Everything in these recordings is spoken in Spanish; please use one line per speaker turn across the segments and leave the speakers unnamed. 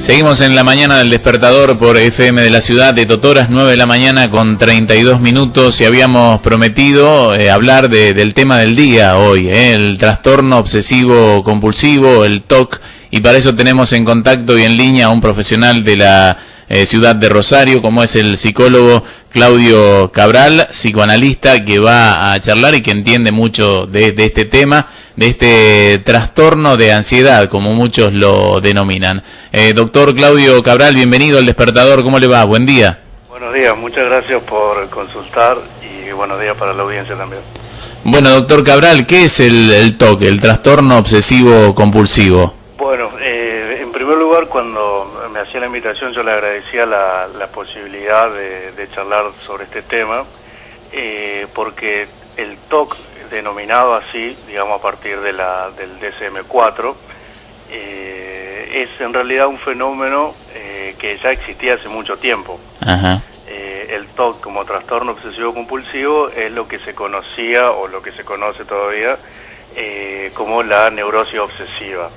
Seguimos en la mañana del despertador por FM de la ciudad de Totoras, 9 de la mañana con 32 minutos, y habíamos prometido hablar del tema del día hoy, el trastorno obsesivo compulsivo, el TOC, y para eso tenemos en contacto y en línea a un profesional de la ciudad de Rosario, como es el psicólogo Claudio Cabral, psicoanalista, que va a charlar y que entiende mucho de este tema, de este trastorno de ansiedad, como muchos lo denominan. Doctor Claudio Cabral, bienvenido al Despertador, ¿cómo le va? Buen día.
Buenos días, muchas gracias por consultar y buenos días para la audiencia también.
Bueno, doctor Cabral, ¿qué es el TOC, el trastorno obsesivo compulsivo?
Bueno, en primer lugar, cuando me hacía la invitación, yo le agradecía la posibilidad de charlar sobre este tema, porque el TOC, denominado así, digamos a partir de del DSM-4, es en realidad un fenómeno que ya existía hace mucho tiempo.
Ajá.
El TOC como trastorno obsesivo compulsivo es lo que se conocía o lo que se conoce todavía como la neurosis obsesiva,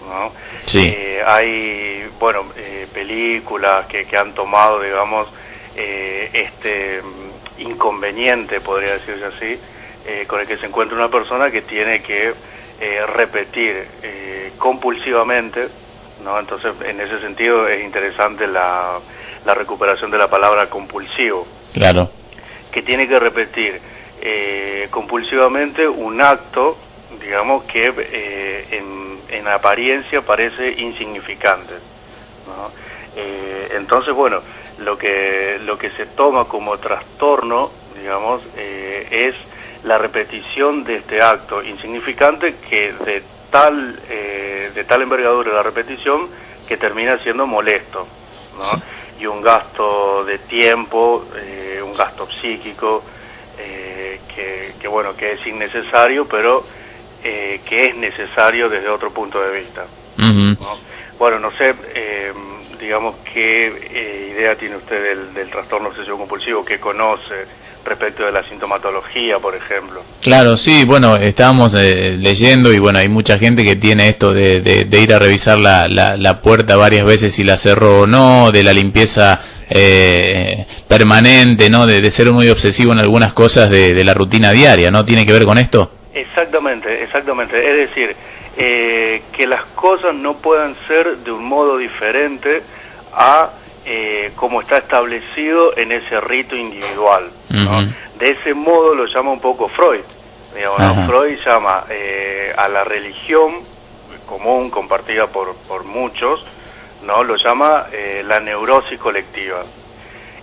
¿no?
Sí.
Hay, bueno, películas que han tomado, digamos, este inconveniente, podría decirse así, con el que se encuentra una persona que tiene que repetir compulsivamente, ¿no? Entonces, en ese sentido es interesante la recuperación de la palabra compulsivo.
Claro.
Que tiene que repetir compulsivamente un acto, digamos, que en apariencia parece insignificante, ¿no? Entonces, bueno, lo que se toma como trastorno, digamos, es la repetición de este acto insignificante, que de tal envergadura la repetición que termina siendo molesto, ¿no? Sí. Y un gasto de tiempo, un gasto psíquico, que bueno, que es innecesario, pero que es necesario desde otro punto de vista.
Uh-huh.
¿No? Bueno, no sé, digamos, qué idea tiene usted del trastorno obsesivo compulsivo, qué conoce respecto de la sintomatología, por ejemplo.
Claro, sí, bueno, estábamos leyendo y bueno, hay mucha gente que tiene esto de ir a revisar la puerta varias veces si la cerró o no, de la limpieza permanente, ¿no? De ser muy obsesivo en algunas cosas de la rutina diaria, ¿no? ¿Tiene que ver con esto?
Exactamente, exactamente. Es decir, que las cosas no puedan ser de un modo diferente a como está establecido en ese rito individual, ¿no? Uh-huh. De ese modo lo llama un poco Freud, digamos, ¿no? Freud llama a la religión común, compartida por muchos, ¿no? Lo llama la neurosis colectiva.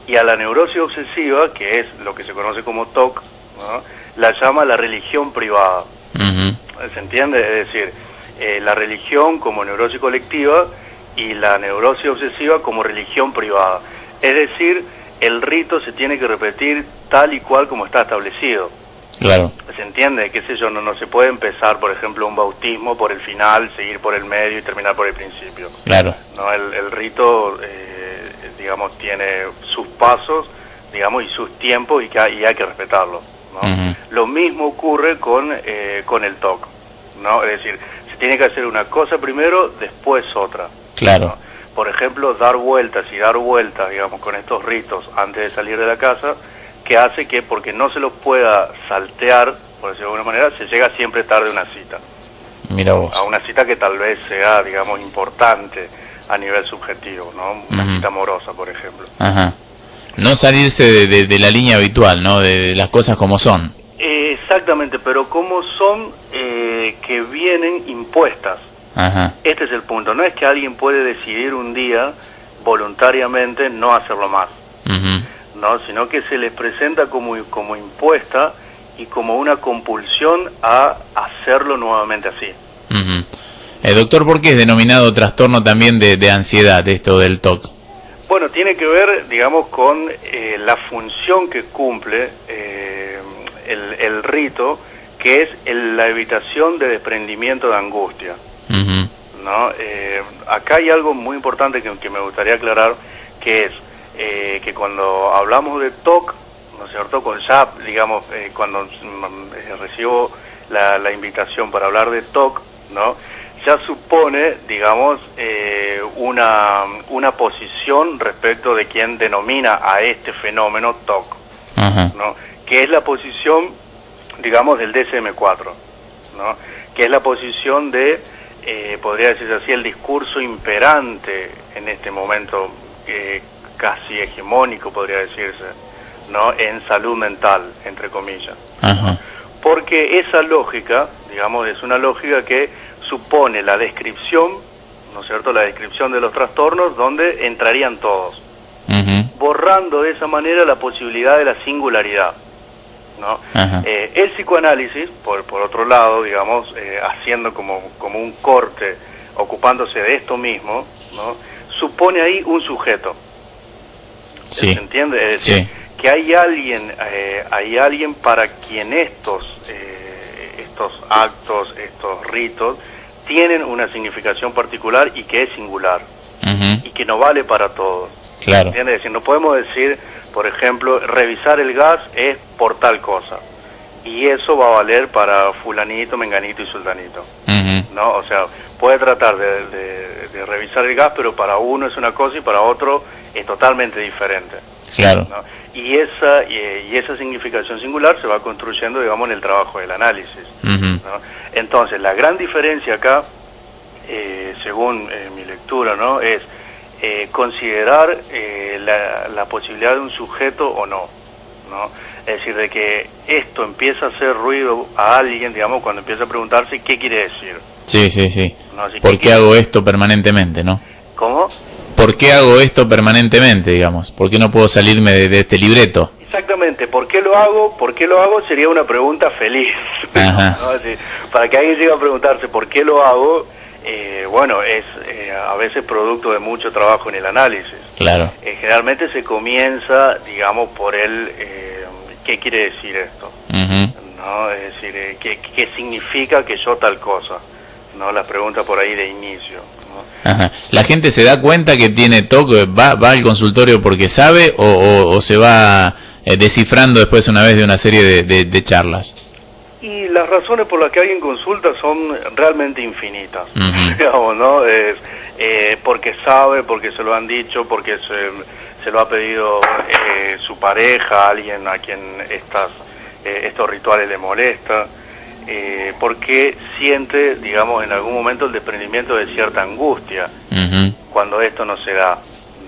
Y a la neurosis obsesiva, que es lo que se conoce como TOC, ¿no? La llama la religión privada.
Uh-huh.
¿Se entiende? Es decir, la religión como neurosis colectiva y la neurosis obsesiva como religión privada. Es decir, el rito se tiene que repetir tal y cual como está establecido.
Claro.
¿Se entiende? Qué sé yo, no se puede empezar, por ejemplo, un bautismo por el final, seguir por el medio y terminar por el principio.
Claro.
No, el rito, digamos, tiene sus pasos, digamos, y sus tiempos, y hay que respetarlos, ¿no? Uh-huh. Lo mismo ocurre con el TOC, ¿no? Es decir, se tiene que hacer una cosa primero, después otra.
Claro.
¿No? Por ejemplo, dar vueltas, digamos, con estos ritos antes de salir de la casa, que hace que, porque no se los pueda saltear, por decirlo de alguna manera, se llega siempre tarde a una cita.
Mira vos.
A una cita que tal vez sea, digamos, importante a nivel subjetivo, ¿no? Una cita amorosa, por ejemplo.
Ajá. No salirse de la línea habitual, ¿no? De las cosas como son.
Exactamente, pero como son que vienen impuestas.
Ajá.
Este es el punto, no es que alguien puede decidir un día voluntariamente no hacerlo más, uh-huh, no, sino que se les presenta como impuesta y como una compulsión a hacerlo nuevamente así.
Uh-huh. Doctor, ¿por qué es denominado trastorno también de ansiedad esto del TOC?
Bueno, tiene que ver, digamos, con la función que cumple el rito, que es la evitación de desprendimiento de angustia.
Uh-huh.
¿No? Acá hay algo muy importante que me gustaría aclarar, que es que cuando hablamos de TOC, ¿no es cierto? Digamos, cuando recibo la invitación para hablar de TOC, ¿no? Ya supone, digamos, una posición respecto de quien denomina a este fenómeno TOC, ¿no? Que es la posición, digamos, del DSM-4, ¿no? Que es la posición de, podría decirse así, el discurso imperante en este momento, casi hegemónico, podría decirse, ¿no? En salud mental, entre comillas. Porque esa lógica, digamos, es una lógica que supone la descripción, ¿no es cierto?, la descripción de los trastornos donde entrarían todos, borrando de esa manera la posibilidad de la singularidad, ¿no? El psicoanálisis, por otro lado, digamos, haciendo como un corte, ocupándose de esto mismo, ¿no?, supone ahí un sujeto.
Sí.
¿Se entiende? Es decir, que hay alguien para quien estos actos, estos ritos, tienen una significación particular y que es singular, y que no vale para todos.
Claro.
¿Entiendes? Es decir, no podemos decir, por ejemplo, revisar el gas es por tal cosa, y eso va a valer para fulanito, menganito y sultanito. ¿No? O sea, puede tratar de revisar el gas, pero para uno es una cosa y para otro es totalmente diferente.
Claro.
¿No? Y esa significación singular se va construyendo, digamos, en el trabajo del análisis. ¿No? Entonces, la gran diferencia acá, según mi lectura, ¿no?, es considerar la posibilidad de un sujeto o no, ¿no? Es decir, de que esto empieza a hacer ruido a alguien, digamos, cuando empieza a preguntarse qué quiere decir.
Sí.
¿No? Así
¿Por qué hago esto permanentemente, no?
¿Cómo?
¿Por qué hago esto permanentemente, digamos? ¿Por qué no puedo salirme de este libreto?
Exactamente, ¿por qué lo hago? ¿Por qué lo hago? Sería una pregunta feliz. ¿No? Así, para que alguien llegue a preguntarse por qué lo hago, bueno, es a veces producto de mucho trabajo en el análisis.
Claro.
Generalmente se comienza, digamos, por el ¿qué quiere decir esto? ¿No? Es decir, ¿qué significa que yo tal cosa? ¿No? La pregunta por ahí de inicio, ¿no?
¿La gente se da cuenta que tiene TOC, va al consultorio porque sabe o se va descifrando después una vez de una serie de charlas?
Y las razones por las que alguien consulta son realmente infinitas, digamos, ¿no? Es porque sabe, porque se lo han dicho, porque se lo ha pedido su pareja, alguien a quien estos rituales le molesta, porque siente, digamos, en algún momento el desprendimiento de cierta angustia cuando esto no se da,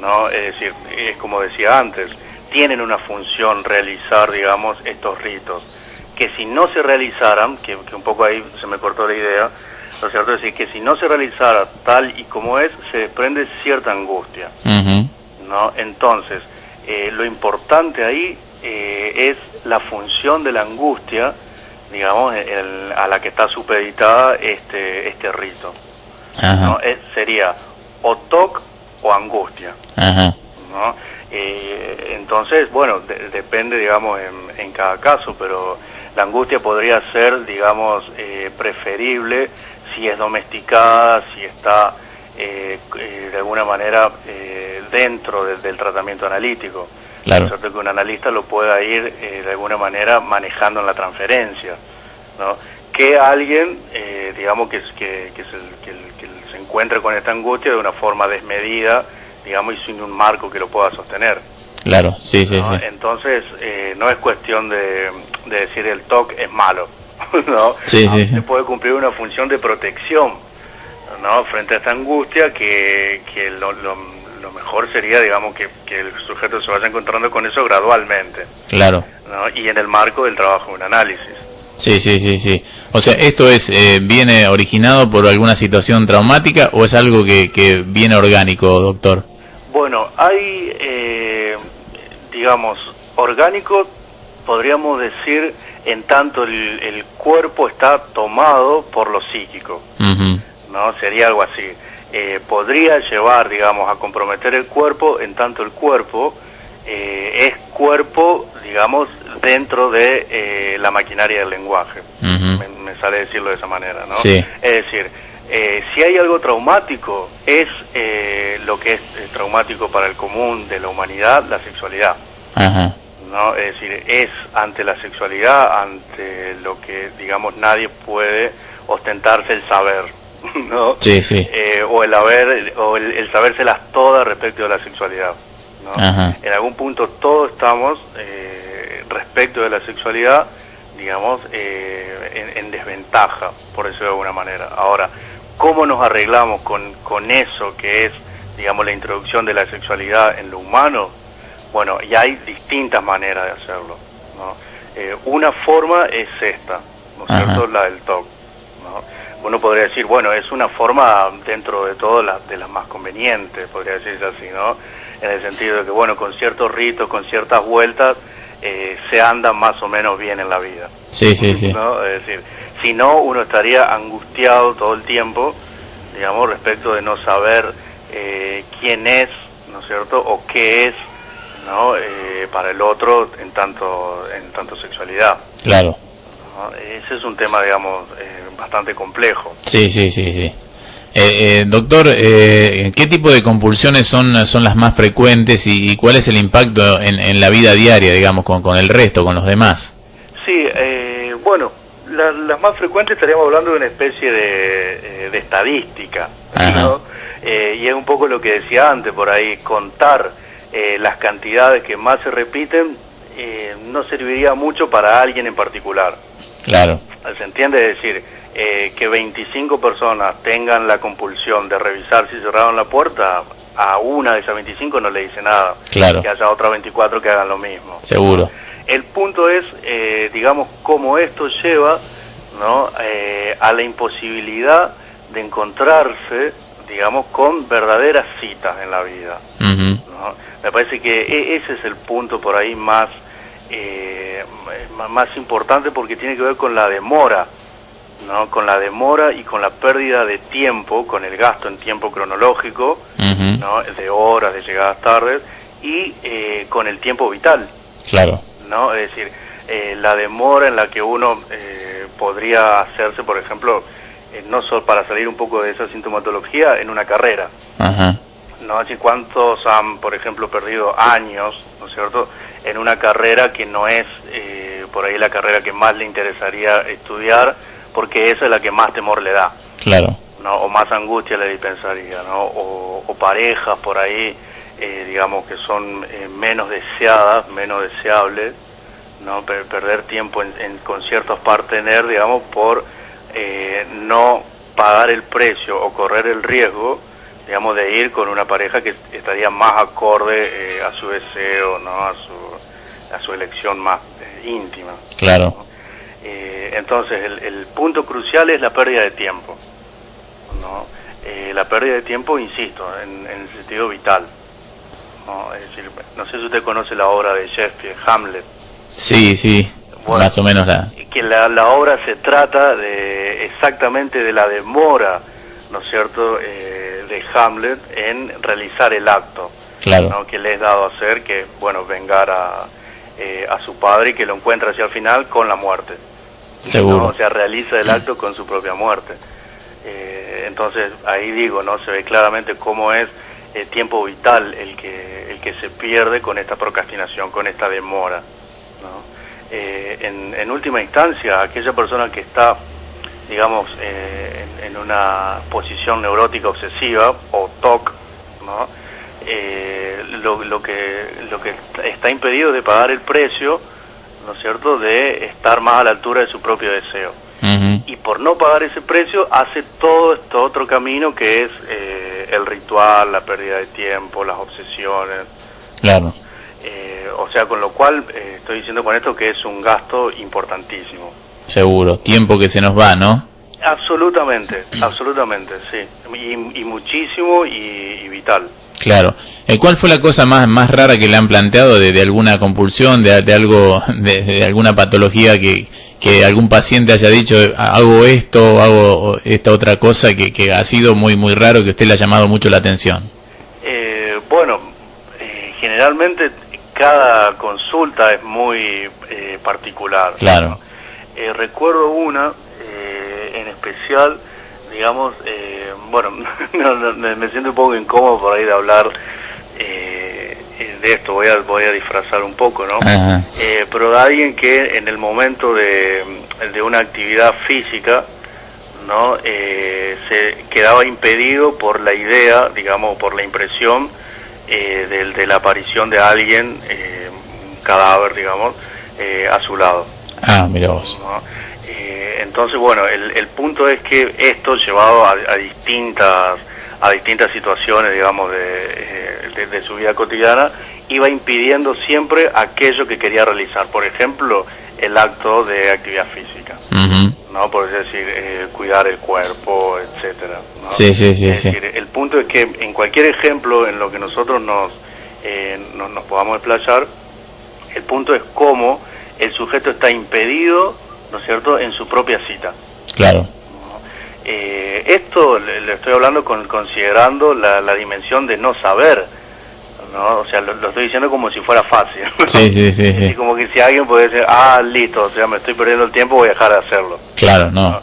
¿no? Es decir, es como decía antes, tienen una función realizar, digamos, estos ritos, que si no se realizaran, que un poco ahí se me cortó la idea, lo cierto es decir, que si no se realizara tal y como es, se desprende cierta angustia, ¿no? Entonces, lo importante ahí es la función de la angustia, digamos, a la que está supeditada este rito, ¿no? Sería o TOC o angustia, ¿no? Entonces, bueno, depende, digamos, en cada caso, pero la angustia podría ser, digamos, preferible si es domesticada, si está de alguna manera dentro del tratamiento analítico.
Claro.
¿Cierto? Que un analista lo pueda ir de alguna manera manejando en la transferencia, ¿no? Que alguien, digamos, que se encuentre con esta angustia de una forma desmedida, digamos, y sin un marco que lo pueda sostener.
Claro, sí.
Entonces, no es cuestión de decir el TOC es malo, ¿no?
Sí.
Se puede cumplir una función de protección, ¿no? Frente a esta angustia que lo mejor sería, digamos, que el sujeto se vaya encontrando con eso gradualmente. Claro. ¿No? Y en el marco del trabajo de un análisis.
Sí. O sea, ¿esto viene originado por alguna situación traumática o es algo que viene orgánico, doctor?
Bueno, hay, digamos, orgánico, podríamos decir, en tanto el cuerpo está tomado por lo psíquico, ¿no? Sería algo así. Podría llevar, digamos, a comprometer el cuerpo, en tanto el cuerpo es cuerpo, digamos, dentro de la maquinaria del lenguaje. Me sale decirlo de esa manera, ¿no? Sí. Es decir, si hay algo traumático, es lo que es traumático para el común de la humanidad, la sexualidad. ¿No? Es decir, es ante la sexualidad, ante lo que, digamos, nadie puede ostentarse el saber. ¿no?
Sí, sí.
O el sabérselas todas respecto de la sexualidad, ¿no?
Ajá.
En algún punto todos estamos respecto de la sexualidad, digamos, en desventaja, por decirlo de alguna manera. Ahora, ¿cómo nos arreglamos con eso que es, digamos, la introducción de la sexualidad en lo humano? Bueno, y hay distintas maneras de hacerlo, ¿no? Una forma es esta, ¿no es cierto? La del TOC, ¿no? Uno podría decir, bueno, es una forma dentro de todo de las más convenientes, podría decirse así, ¿no? En el sentido de que, bueno, con ciertos ritos, con ciertas vueltas, se anda más o menos bien en la vida.
Sí, sí, sí.
¿No? Es decir, si no, uno estaría angustiado todo el tiempo, digamos, respecto de no saber quién es, ¿no es cierto?, o qué es, ¿no?, para el otro en tanto sexualidad. Claro. ¿No? Ese es un tema, digamos, bastante complejo.
Sí, sí, sí, sí. Doctor, ¿qué tipo de compulsiones son las más frecuentes y cuál es el impacto en la vida diaria, digamos, con el resto, con los demás?
Sí, bueno, las más frecuentes estaríamos hablando de una especie de estadística, ¿no? Y es un poco lo que decía antes, por ahí, contar las cantidades que más se repiten no serviría mucho para alguien en particular. Claro. ¿Se entiende? Es decir, que 25 personas tengan la compulsión de revisar si cerraron la puerta, a una de esas 25 no le dice nada. Claro. Que haya otras 24 que hagan lo mismo.
Seguro.
El punto es, digamos, cómo esto lleva, ¿no?, a la imposibilidad de encontrarse, digamos, con verdaderas citas en la vida. ¿No? Me parece que ese es el punto por ahí más importante, porque tiene que ver con la demora, ¿no? Con la demora y con la pérdida de tiempo, con el gasto en tiempo cronológico, ¿no?, de horas, de llegadas tardes, y con el tiempo vital. Claro. ¿No? Es decir, la demora en la que uno podría hacerse, por ejemplo, no solo para salir un poco de esa sintomatología, en una carrera. ¿No? Así, ¿cuántos han, por ejemplo, perdido años, ¿no es cierto?, en una carrera que no es por ahí la carrera que más le interesaría estudiar, porque esa es la que más temor le da. Claro. ¿No? O más angustia le dispensaría, ¿no? O parejas por ahí, digamos, que son menos deseadas, menos deseables, ¿no? Perder tiempo con ciertos partener, digamos, por no pagar el precio o correr el riesgo, digamos, de ir con una pareja que estaría más acorde a su deseo, ¿no?, a su elección más íntima. Claro. ¿No? Entonces, el punto crucial es la pérdida de tiempo, ¿no? La pérdida de tiempo, insisto, en el sentido vital, ¿no? Es decir, no sé si usted conoce la obra de Shakespeare, Hamlet. Sí, sí, bueno, más o menos que la obra se trata exactamente de la demora, ¿no es cierto?, de Hamlet en realizar el acto, claro, ¿no?, que le es dado a hacer, que, bueno, vengar a su padre, y que lo encuentra hacia el final con la muerte. Seguro. ¿No? O sea, realiza el acto con su propia muerte. Entonces, ahí digo, ¿no?, se ve claramente cómo es tiempo vital el que se pierde con esta procrastinación, con esta demora, ¿no? En última instancia, aquella persona que está, digamos, en una posición neurótica obsesiva, o TOC, ¿no?, lo que está impedido de pagar el precio, ¿no es cierto?, de estar más a la altura de su propio deseo. Y por no pagar ese precio, hace todo este otro camino que es el ritual, la pérdida de tiempo, las obsesiones. Claro. O sea, con lo cual estoy diciendo con esto que es un gasto importantísimo. Seguro, tiempo que se nos va, ¿no? Absolutamente, absolutamente, sí. Y muchísimo y vital. Claro. ¿Cuál fue la cosa más rara que le han planteado de alguna compulsión, de algo, de alguna patología que algún paciente haya dicho, hago esto, hago esta otra cosa, que ha sido muy raro, que a usted le ha llamado mucho la atención? Bueno, generalmente cada consulta es muy particular. Claro. ¿No? Recuerdo una en especial, digamos, bueno, me siento un poco incómodo por ahí de hablar de esto, voy a disfrazar un poco, ¿no? Pero de alguien que en el momento de una actividad física, ¿no? Se quedaba impedido por la idea, digamos, por la impresión de la aparición de alguien, un cadáver, digamos, a su lado.
Ah, mira vos.
¿No? Entonces, bueno, el punto es que esto llevado a distintas situaciones, digamos, de su vida cotidiana, iba impidiendo siempre aquello que quería realizar. Por ejemplo, el acto de actividad física, ¿no? Por decir, cuidar el cuerpo, etcétera, ¿no?
Sí.
Es decir, el punto es que en cualquier ejemplo en lo que nosotros nos podamos explayar, el punto es cómo el sujeto está impedido, ¿no es cierto?, en su propia cita.
Claro.
Esto le estoy hablando considerando la dimensión de no saber, ¿no? O sea, lo estoy diciendo como si fuera fácil, ¿no?
Sí.
Y como que si alguien puede decir, listo, o sea, me estoy perdiendo el tiempo, voy a dejar de hacerlo.
Claro, no.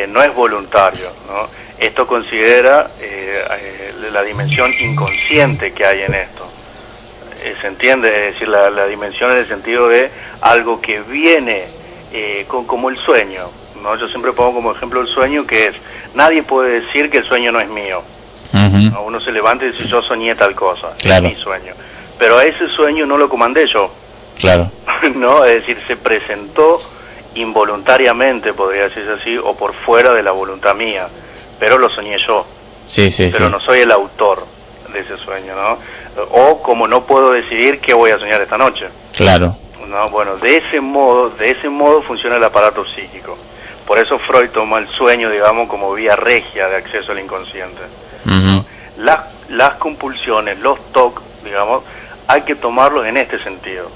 No es voluntario, ¿no? Esto considera la dimensión inconsciente que hay en esto. ¿Se entiende? Es decir, la dimensión en el sentido de algo que viene como el sueño, ¿no? Yo siempre pongo como ejemplo el sueño, que es, nadie puede decir que el sueño no es mío. ¿No? Uno se levanta y dice, yo soñé tal cosa,
claro,
es mi sueño. Pero a ese sueño no lo comandé yo.
Claro.
¿No? Es decir, se presentó involuntariamente, podría decirse así, o por fuera de la voluntad mía, pero lo soñé yo. Pero no soy el autor de ese sueño, ¿no? O como no puedo decidir qué voy a soñar esta noche.
Claro.
No, bueno, de ese modo funciona el aparato psíquico. Por eso Freud toma el sueño, digamos, como vía regia de acceso al inconsciente. ¿No? Las compulsiones, los TOC, digamos, hay que tomarlos en este sentido,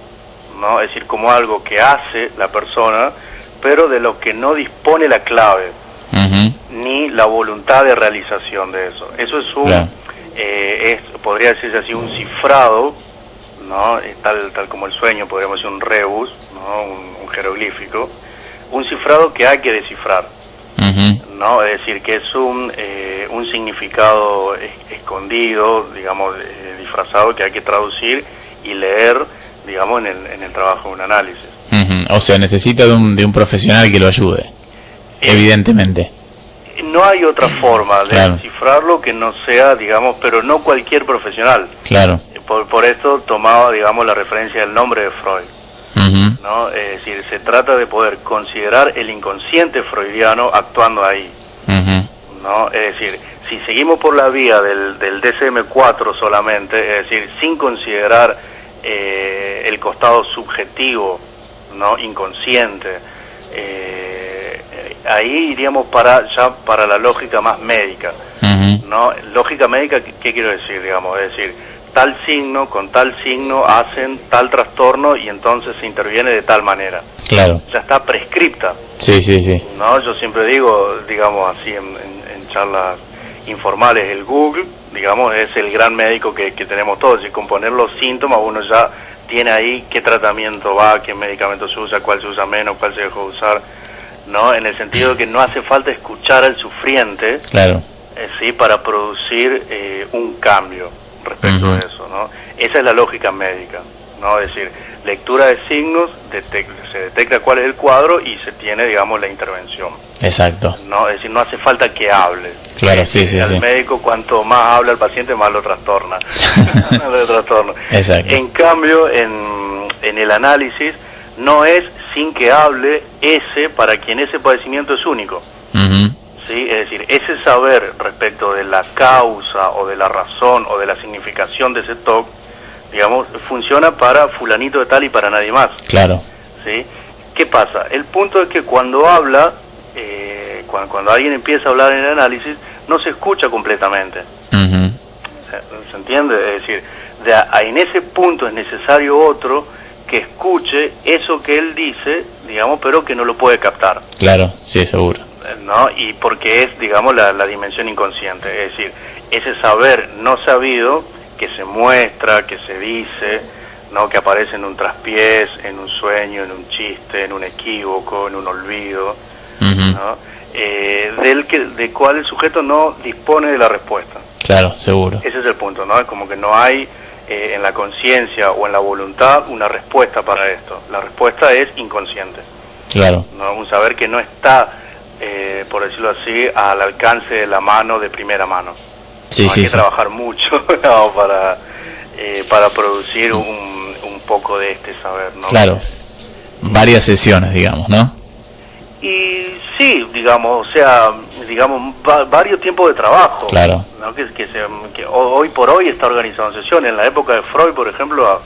¿no? Es decir, como algo que hace la persona, pero de lo que no dispone la clave, ni la voluntad de realización de eso. Eso es podría decirse así, un cifrado, ¿no? Tal como el sueño, podríamos decir un rebus, ¿no? Un jeroglífico, un cifrado que hay que descifrar, ¿no? Es decir, que es un significado escondido, digamos, disfrazado, que hay que traducir y leer, digamos, en el trabajo de un análisis.
O sea, necesita de un profesional que lo ayude, evidentemente.
No hay otra forma de descifrarlo que no sea, digamos, pero no cualquier profesional.
Claro.
Por esto tomaba, digamos, la referencia del nombre de Freud, ¿no? Es decir, se trata de poder considerar el inconsciente freudiano actuando ahí, ¿no? Es decir, si seguimos por la vía del DSM-4 solamente, es decir, sin considerar el costado subjetivo, ¿no? Inconsciente, ahí iríamos para la lógica más médica, ¿no? Lógica médica, ¿qué quiero decir? Digamos, es decir, tal signo con tal signo hacen tal trastorno y entonces se interviene de tal manera.
Claro.
Ya está prescripta.
Sí.
¿No? Yo siempre digo, digamos así en charlas informales, el Google, digamos, es el gran médico que tenemos todos, y con poner los síntomas uno ya tiene ahí qué tratamiento va, qué medicamento se usa, cuál se usa menos, cuál se dejó de usar, ¿no? En el sentido de que no hace falta escuchar al sufriente, sí, para producir un cambio respecto de eso, ¿no? Esa es la lógica médica, ¿no? Es decir, lectura de signos, se detecta cuál es el cuadro y se tiene, digamos, la intervención.
Exacto.
¿No? Es decir, no hace falta que hable.
Claro, sí.
El médico, cuanto más habla el paciente, más lo trastorna.
Exacto.
En cambio, en el análisis, no es sin que hable ese para quien ese padecimiento es único. ¿Sí? Es decir, ese saber respecto de la causa o de la razón o de la significación de ese TOC, digamos, funciona para fulanito de tal y para nadie más.
Claro. ¿Sí?
¿Qué pasa? El punto es que cuando habla, cuando alguien empieza a hablar en el análisis, no se escucha completamente. ¿Se entiende? Es decir, en ese punto es necesario otro que escuche eso que él dice, digamos, pero que no lo puede captar.
Claro, sí, seguro.
¿No? Y porque es, digamos, la dimensión inconsciente, es decir, ese saber no sabido que se muestra, que se dice, ¿no? Que aparece en un traspiés, en un sueño, en un chiste, en un equívoco, en un olvido, ¿no? Del cual el sujeto no dispone de la respuesta.
Claro, seguro.
Ese es el punto, ¿no? Es como que no hay en la conciencia o en la voluntad una respuesta para esto. La respuesta es inconsciente.
Claro.
¿No? Un saber que no está por decirlo así, al alcance de la mano, de primera mano.
Sí,
no
sí,
hay que
sí.
trabajar mucho no, para producir un poco de este saber, ¿no?
Claro, varias sesiones, digamos, ¿no?
Y sí, digamos, o sea, digamos, varios tiempos de trabajo.
Claro.
¿No? Que hoy por hoy está organizado en sesiones. En la época de Freud, por ejemplo,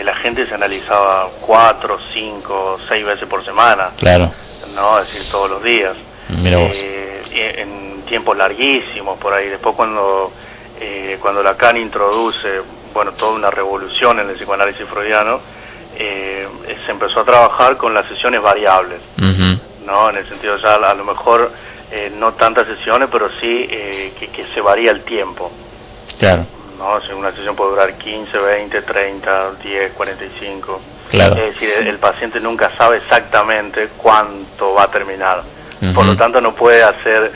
la gente se analizaba 4, 5, 6 veces por semana.
Claro.
¿No? Es decir, todos los días.
Mira vos.
En tiempos larguísimos por ahí. Después cuando Lacan introduce, bueno, toda una revolución en el psicoanálisis freudiano, se empezó a trabajar con las sesiones variables. ¿No? En el sentido de a lo mejor no tantas sesiones, pero sí que se varía el tiempo.
Claro.
¿No? Si una sesión puede durar 15, 20, 30, 10, 45.
Claro.
Es decir, el paciente nunca sabe exactamente cuánto va a terminar. Por lo tanto, no puede hacer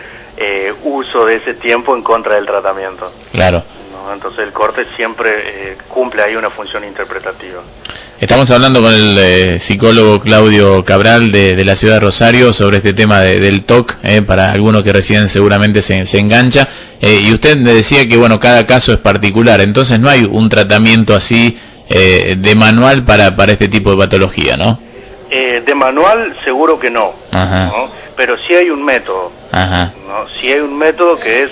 uso de ese tiempo en contra del tratamiento.
Claro.
¿No? Entonces el corte siempre cumple ahí una función interpretativa.
Estamos hablando con el psicólogo Claudio Cabral de la ciudad de Rosario sobre este tema del TOC, para algunos que recién seguramente se engancha, y usted me decía que bueno, cada caso es particular, entonces no hay un tratamiento así de manual para este tipo de patología, ¿no?
De manual seguro que no,
Ajá.
¿no? Pero sí hay un método.
Ajá.
¿No? Sí hay un método que es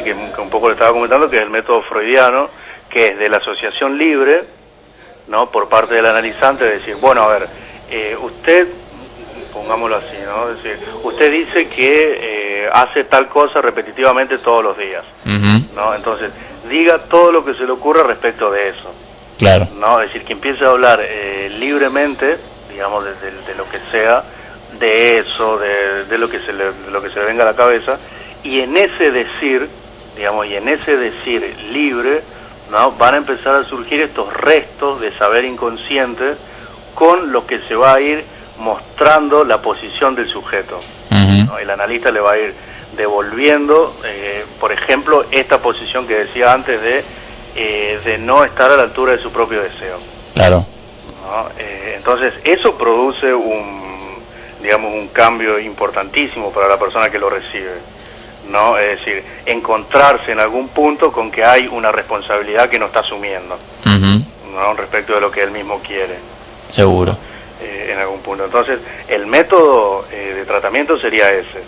que un poco le estaba comentando, que es el método freudiano, que es de la asociación libre, ¿no? Por parte del analizante, de decir, bueno, a ver, usted, pongámoslo así, ¿no? Es decir, usted dice que hace tal cosa repetitivamente todos los días, ¿no? Entonces, diga todo lo que se le ocurra respecto de eso.
Claro.
¿No? Es decir, que empiece a hablar libremente, digamos, de lo que sea, de eso, de lo que se le venga a la cabeza, y en ese decir, digamos, y en ese decir libre, ¿no? Van a empezar a surgir estos restos de saber inconsciente con los que se va a ir mostrando la posición del sujeto, ¿no? El analista le va a ir devolviendo, por ejemplo, esta posición que decía antes de no estar a la altura de su propio deseo.
Claro.
¿No? Entonces eso produce digamos, un cambio importantísimo para la persona que lo recibe, ¿no? Es decir, encontrarse en algún punto con que hay una responsabilidad que no está asumiendo, ¿no? Respecto de lo que él mismo quiere.
Seguro.
En algún punto. Entonces, el método de tratamiento sería ese.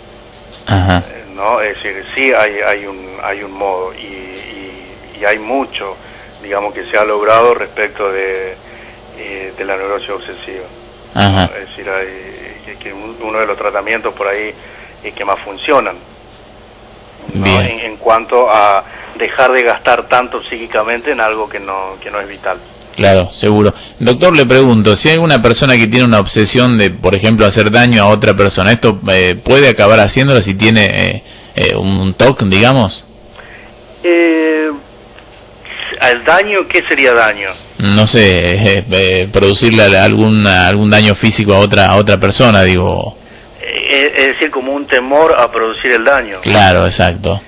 Ajá.
¿No? Es decir, sí hay un modo y hay mucho, digamos, que se ha logrado respecto de la neurosis obsesiva.
Ajá.
¿No? Es decir, que uno de los tratamientos por ahí que más funcionan, ¿no? En cuanto a dejar de gastar tanto psíquicamente en algo que no es vital.
Claro, seguro. Doctor, le pregunto, si hay una persona que tiene una obsesión de, por ejemplo, hacer daño a otra persona, ¿esto puede acabar haciéndolo si tiene un TOC, digamos?
¿Al daño? ¿Qué sería daño?
No sé, producirle algún daño físico a otra persona, digo.
Es decir, como un temor a producir el daño.
Claro, exacto.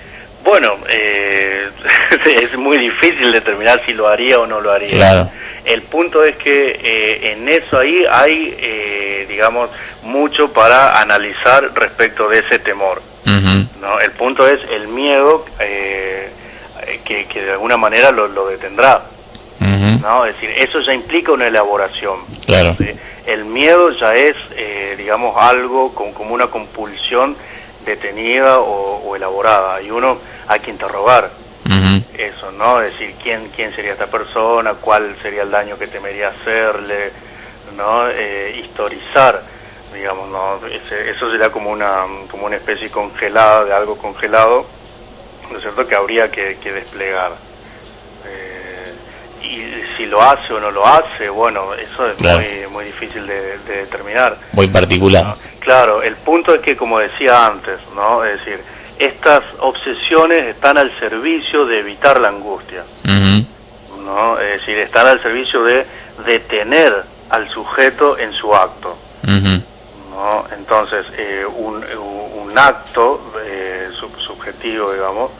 Bueno, es muy difícil determinar si lo haría o no lo haría.
Claro.
El punto es que en eso ahí hay, digamos, mucho para analizar respecto de ese temor. ¿No? El punto es el miedo que de alguna manera lo detendrá. ¿No? Es decir, eso ya implica una elaboración.
Claro.
¿Sí? El miedo ya es, digamos, algo como una compulsión detenida o elaborada, y uno hay que interrogar eso, ¿no? Es decir, quién sería esta persona, cuál sería el daño que temería hacerle, ¿no? Historizar, digamos, ¿no? Eso sería como una especie congelada de algo congelado, ¿no es cierto?, que habría que desplegar. Y si lo hace o no lo hace, bueno, eso es claro, muy difícil de determinar.
Muy particular.
¿No? Claro, el punto es que, como decía antes, ¿no? Es decir, estas obsesiones están al servicio de evitar la angustia, ¿no? Es decir, están al servicio de detener al sujeto en su acto, ¿no? Entonces, un acto subjetivo, digamos,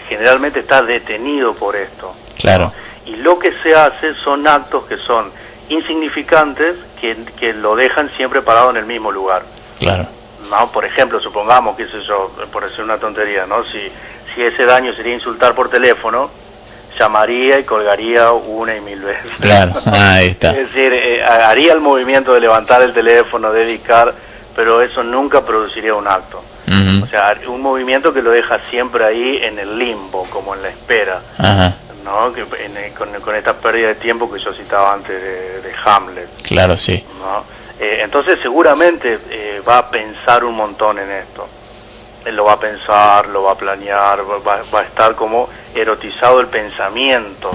generalmente está detenido por esto.
Claro.
¿No? Y lo que se hace son actos que son insignificantes, que lo dejan siempre parado en el mismo lugar.
Claro.
¿no? Por ejemplo, supongamos, qué sé yo, por decir una tontería, ¿no? Si ese daño sería insultar por teléfono, llamaría y colgaría una y 1000 veces.
Claro, ahí está.
Es decir, haría el movimiento de levantar el teléfono, dedicar, pero eso nunca produciría un acto. O sea, un movimiento que lo deja siempre ahí en el limbo, como en la espera.
Ajá.
¿No? Que con esta pérdida de tiempo que yo citaba antes de Hamlet.
Claro, sí.
¿No? Entonces seguramente va a pensar un montón en esto. Él lo va a pensar, lo va a planear, va a estar como erotizado el pensamiento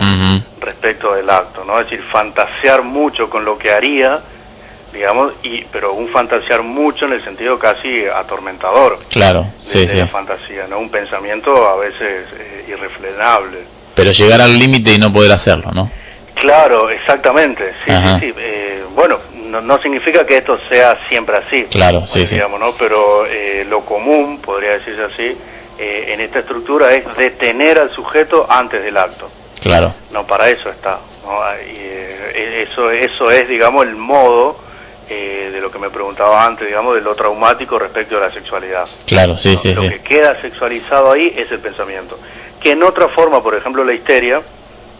respecto del acto, ¿no? Es decir, fantasear mucho con lo que haría, digamos, pero un fantasear mucho en el sentido casi atormentador.
Claro, sí,
de la fantasía, ¿no? Un pensamiento a veces irrefrenable.
Pero llegar al límite y no poder hacerlo, ¿no?
Claro, exactamente, sí. Bueno, no significa que esto sea siempre así.
Claro, sí,
digamos, ¿no? Pero lo común, podría decirse así, en esta estructura es detener al sujeto antes del acto.
Claro.
No, para eso está, ¿no? Eso es, digamos, el modo de lo que me preguntaba antes, digamos, de lo traumático respecto a la sexualidad.
Claro, sí, ¿no?
Lo que queda sexualizado ahí es el pensamiento. Que en otra forma, por ejemplo, la histeria,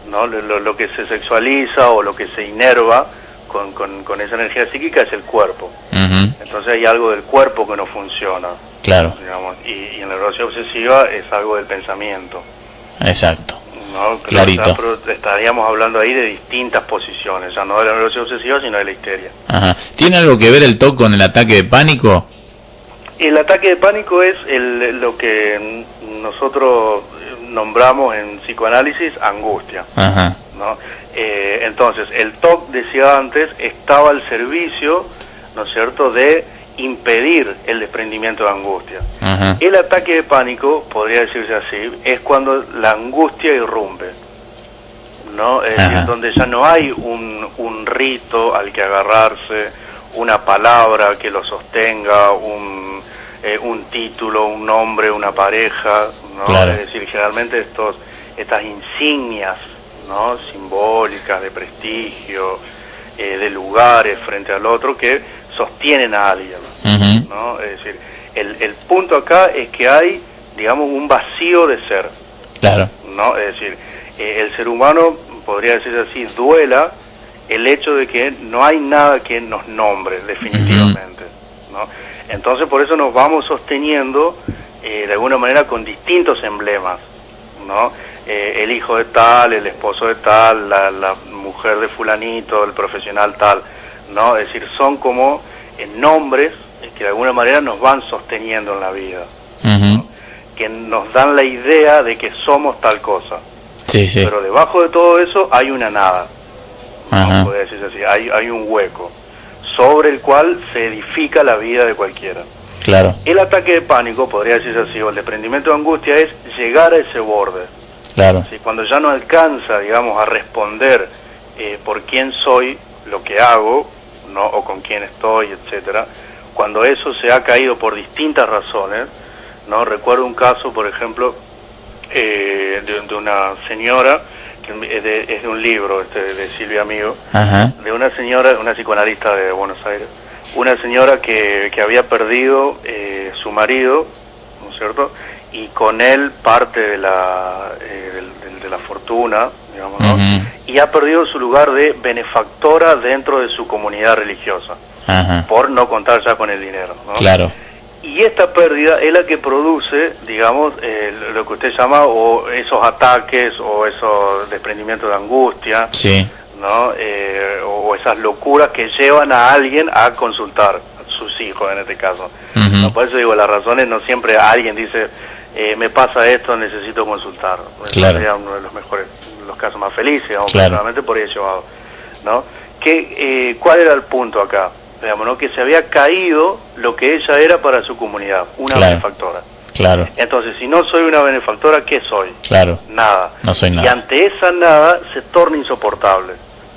¿no? Lo que se sexualiza o lo que se inerva con esa energía psíquica es el cuerpo. Entonces hay algo del cuerpo que no funciona.
Claro.
Digamos, y en la neurosis obsesiva es algo del pensamiento.
Exacto.
¿No?
Clarito.
Pero estaríamos hablando ahí de distintas posiciones, ya no de la neurosis obsesiva, sino de la histeria.
Ajá. ¿Tiene algo que ver el TOC con el ataque de pánico?
El ataque de pánico es lo que nosotros nombramos en psicoanálisis angustia.
Ajá.
¿No? Entonces, el TOC, decía antes, estaba al servicio, ¿no es cierto?, de impedir el desprendimiento de angustia.
Ajá.
El ataque de pánico, podría decirse así, es cuando la angustia irrumpe, ¿no? Es decir, donde ya no hay un rito al que agarrarse, una palabra que lo sostenga, un título, un nombre, una pareja, ¿no?
Claro.
Es decir, generalmente estas insignias, ¿no?, simbólicas de prestigio, de lugares frente al otro que sostienen a alguien, ¿no? Es decir, el punto acá es que hay, digamos, un vacío de ser.
Claro.
¿No? Es decir, el ser humano, podría decirse así, duela el hecho de que no hay nada que nos nombre definitivamente, ¿no? Entonces por eso nos vamos sosteniendo de alguna manera con distintos emblemas, ¿no? El hijo de tal, el esposo de tal, la mujer de fulanito, el profesional tal, ¿no? Es decir, son como nombres que de alguna manera nos van sosteniendo en la vida, ¿no? Que nos dan la idea de que somos tal cosa.
Sí, sí.
Pero debajo de todo eso hay una nada,
Ajá.
¿no? Podría decirse así, hay un hueco sobre el cual se edifica la vida de cualquiera.
Claro.
El ataque de pánico, podría decirse así, o el desprendimiento de angustia, es llegar a ese borde.
Claro.
¿Sí? Cuando ya no alcanza, digamos, a responder por quién soy, lo que hago, ¿no?, o con quién estoy, etcétera. Cuando eso se ha caído por distintas razones, ¿no? Recuerdo un caso, por ejemplo, de una señora, que es de un libro de Silvia Amigo,
Ajá.
de una señora, una psicoanalista de Buenos Aires, una señora que había perdido su marido, ¿no es cierto?, y con él parte de la fortuna, digamos, ¿no? Y ha perdido su lugar de benefactora dentro de su comunidad religiosa, por no contar ya con el dinero, ¿no?
Claro.
Y esta pérdida es la que produce, digamos, lo que usted llama, o esos ataques, o esos desprendimientos de angustia,
Sí.
¿no? O esas locuras que llevan a alguien a consultar, a sus hijos en este caso. ¿No? Por eso digo, las razones no siempre alguien dice, me pasa esto, necesito consultar.
Claro.
Eso sería uno de los mejores, los casos más felices, digamos,
Claro.
personalmente por ahí he llevado, ¿no? ¿Cuál era el punto acá? Digamos, ¿no? Que se había caído lo que ella era para su comunidad, una benefactora.
Claro.
Entonces, si no soy una benefactora, ¿qué soy?
Claro.
Nada.
No soy nada.
Y ante esa nada se torna insoportable.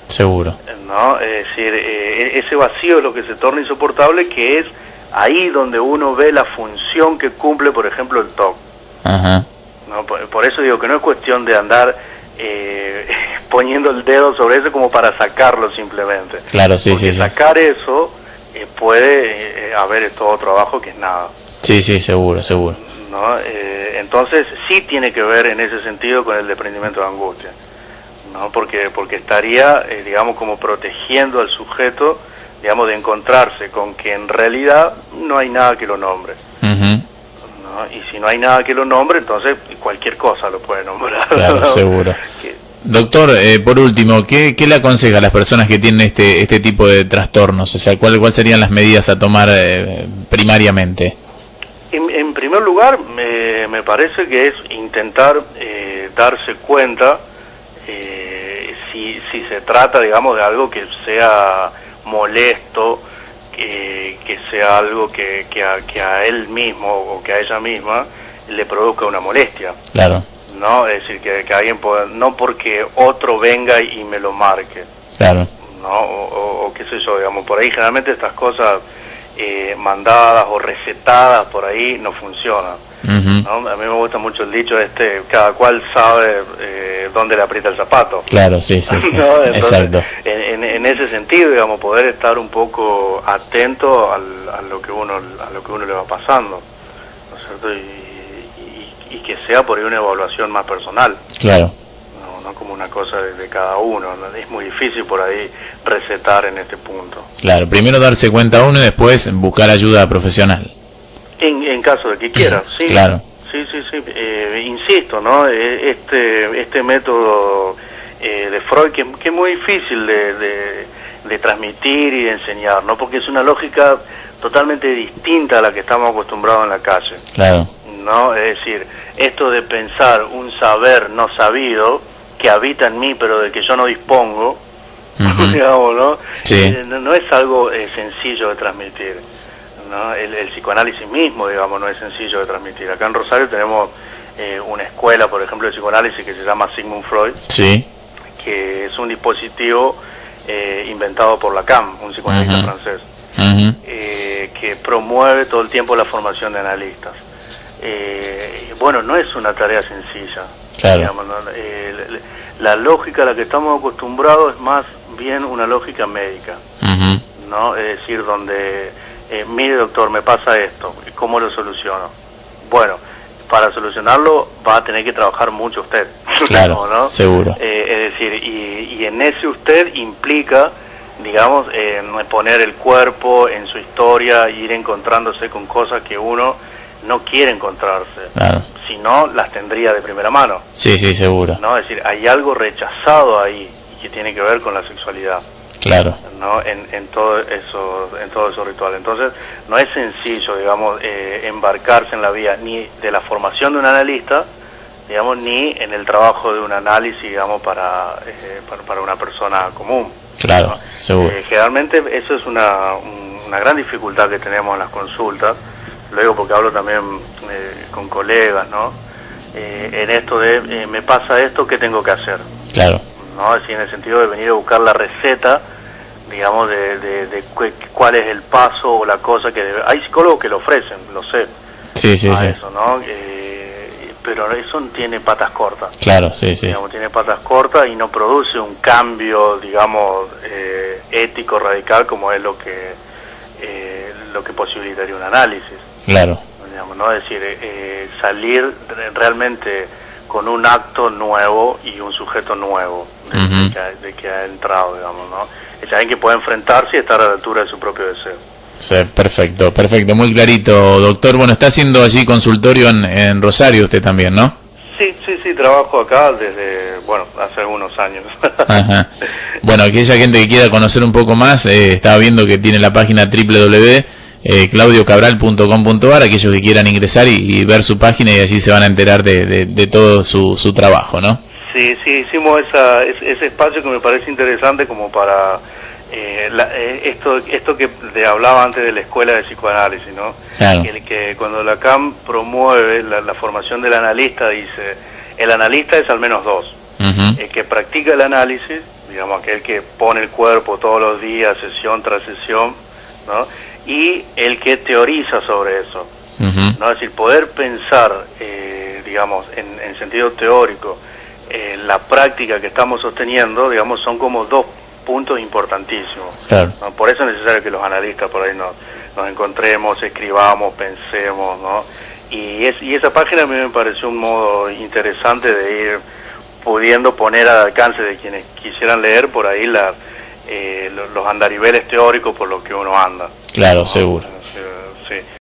Seguro.
¿No? Es decir, ese vacío es lo que se torna insoportable, que es ahí donde uno ve la función que cumple, por ejemplo, el TOC.
Ajá.
¿No? Por eso digo que no es cuestión de andar poniendo el dedo sobre eso como para sacarlo simplemente.
Claro, sí,
porque
sí,
sacar eso puede haber estos otros abajo que es nada.
Sí, sí, seguro, seguro.
¿No? Entonces sí tiene que ver en ese sentido con el desprendimiento de angustia, ¿no? Porque estaría, digamos, como protegiendo al sujeto, digamos, de encontrarse con que en realidad no hay nada que lo nombre. ¿No? Y si no hay nada que lo nombre, entonces cualquier cosa lo puede nombrar.
Claro,
¿no?
seguro. Doctor, por último, ¿qué le aconseja a las personas que tienen este tipo de trastornos? O sea, ¿cuál serían las medidas a tomar primariamente?
En primer lugar, me parece que es intentar darse cuenta si se trata, digamos, de algo que sea molesto, que sea algo que a él mismo o que a ella misma le produzca una molestia.
Claro.
No, es decir, que alguien pueda, no porque otro venga y me lo marque.
Claro.
No, o qué sé yo, digamos, por ahí generalmente estas cosas mandadas o recetadas por ahí no funcionan. ¿No? A mí me gusta mucho el dicho cada cual sabe dónde le aprieta el zapato.
Claro, sí, sí, sí.
¿No? Entonces, exacto. En ese sentido, digamos, poder estar un poco atento a lo que uno le va pasando, ¿no es cierto? Y que sea por ahí una evaluación más personal.
Claro.
No como una cosa de cada uno, ¿no? Es muy difícil por ahí recetar en este punto.
Claro, primero darse cuenta uno y después buscar ayuda profesional.
En caso de que quiera, sí.
Claro.
Sí. Insisto, ¿no? Este método de Freud que es muy difícil de transmitir y de enseñar, ¿no? Porque es una lógica totalmente distinta a la que estamos acostumbrados en la calle.
Claro.
¿No? Es decir, esto de pensar un saber no sabido que habita en mí pero de que yo no dispongo, digamos, ¿no?
Sí.
No es algo sencillo de transmitir, ¿no? El psicoanálisis mismo, digamos, no es sencillo de transmitir. Acá en Rosario tenemos una escuela, por ejemplo, de psicoanálisis que se llama Sigmund Freud,
sí,
que es un dispositivo inventado por Lacan, un psicoanalista francés, que promueve todo el tiempo la formación de analistas. Bueno, no es una tarea sencilla.
Claro.
Digamos, ¿no? La lógica a la que estamos acostumbrados es más bien una lógica médica, ¿no? Es decir, donde, mire doctor, me pasa esto, ¿cómo lo soluciono? Bueno, para solucionarlo va a tener que trabajar mucho usted.
Claro, ¿no? Seguro.
Es decir, y en ese usted implica, digamos, poner el cuerpo en su historia, ir encontrándose con cosas que uno no quiere encontrarse. Claro. Si no, las tendría de primera mano.
Sí, sí, seguro.
¿No? Es decir, hay algo rechazado ahí que tiene que ver con la sexualidad.
Claro.
¿No? En todo eso ritual. Entonces, no es sencillo, digamos, embarcarse en la vía ni de la formación de un analista, digamos, ni en el trabajo de un análisis, digamos, para una persona común.
Claro,
¿no?
seguro.
Generalmente eso es una gran dificultad que tenemos en las consultas. Lo digo porque hablo también con colegas, ¿no? En esto de, me pasa esto, ¿qué tengo que hacer?
Claro.
¿No? Así en el sentido de venir a buscar la receta, digamos, de cuál es el paso o la cosa que debe... Hay psicólogos que lo ofrecen, lo sé.
Sí, sí, sí.
Eso, ¿no? Pero eso tiene patas cortas.
Claro, sí, sí.
Digamos, tiene patas cortas y no produce un cambio, digamos, ético radical como es lo que posibilitaría un análisis.
Claro.
Digamos, ¿no? Es decir, salir realmente con un acto nuevo y un sujeto nuevo de que ha entrado, digamos, ¿no? Es alguien que puede enfrentarse y estar a la altura de su propio deseo.
Sí, perfecto, perfecto, muy clarito, doctor. Bueno, está haciendo allí consultorio en Rosario usted también, ¿no?
Sí, trabajo acá desde, bueno, hace algunos años.
Ajá. Bueno, aquella gente que quiera conocer un poco más, estaba viendo que tiene la página www.claudiocabral.com.ar, aquellos que quieran ingresar y ver su página y allí se van a enterar de todo su trabajo, ¿no?
Sí, hicimos ese espacio que me parece interesante como para esto que te hablaba antes de la escuela de psicoanálisis, ¿no? Claro. Que cuando Lacan promueve la formación del analista, dice, el analista es al menos dos. El que practica el análisis, digamos, aquel que pone el cuerpo todos los días, sesión tras sesión, ¿no? Y el que teoriza sobre eso, ¿no? Es decir, poder pensar, digamos, en sentido teórico, la práctica que estamos sosteniendo, digamos, son como dos puntos importantísimos.
Claro.
¿No? Por eso es necesario que los analistas por ahí nos encontremos, escribamos, pensemos, ¿no? Y esa página a mí me pareció un modo interesante de ir pudiendo poner al alcance de quienes quisieran leer por ahí los andariveles teóricos por los que uno anda.
Claro, seguro.
Sí.